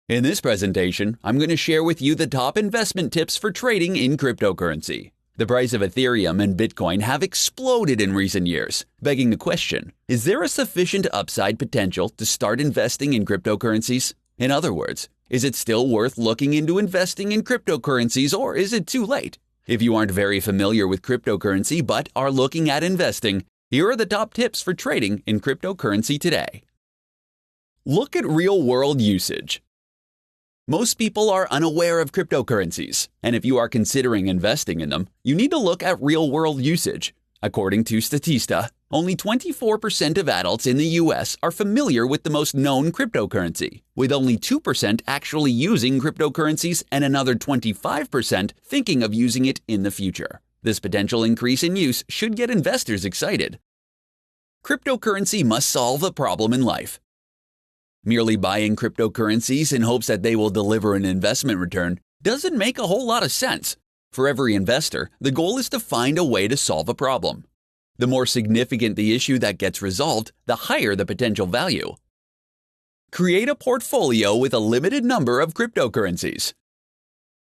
In this presentation, I'm going to share with you the top investment tips for trading in cryptocurrency. The price of Ethereum and Bitcoin have exploded in recent years, begging the question, is there a sufficient upside potential to start investing in cryptocurrencies? In other words, is it still worth looking into investing in cryptocurrencies, or is it too late? If you aren't very familiar with cryptocurrency but are looking at investing, here are the top tips for trading in cryptocurrency today. Look at real-world usage. Most people are unaware of cryptocurrencies, and if you are considering investing in them, you need to look at real-world usage. According to Statista, only 24% of adults in the U.S. are familiar with the most known cryptocurrency, with only 2% actually using cryptocurrencies and another 25% thinking of using it in the future. This potential increase in use should get investors excited. Cryptocurrency must solve a problem in life. Merely buying cryptocurrencies in hopes that they will deliver an investment return doesn't make a whole lot of sense. For every investor, the goal is to find a way to solve a problem. The more significant the issue that gets resolved, the higher the potential value. Create a portfolio with a limited number of cryptocurrencies.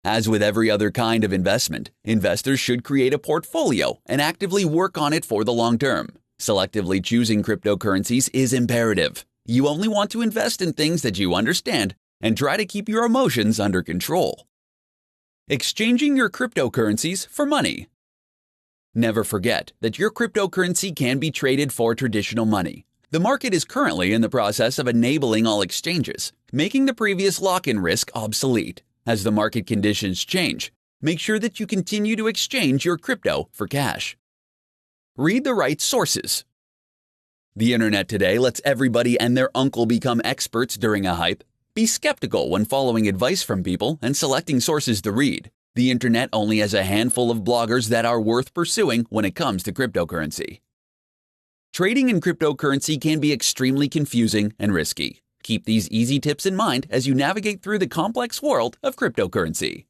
As with every other kind of investment, investors should create a portfolio and actively work on it for the long term. Selectively choosing cryptocurrencies is imperative. You only want to invest in things that you understand and try to keep your emotions under control. Exchanging your cryptocurrencies for money. Never forget that your cryptocurrency can be traded for traditional money. The market is currently in the process of enabling all exchanges, making the previous lock-in risk obsolete. As the market conditions change, make sure that you continue to exchange your crypto for cash. Read the right sources. The internet today lets everybody and their uncle become experts during a hype. Be skeptical when following advice from people and selecting sources to read. The internet only has a handful of bloggers that are worth pursuing when it comes to cryptocurrency. Trading in cryptocurrency can be extremely confusing and risky. Keep these easy tips in mind as you navigate through the complex world of cryptocurrency.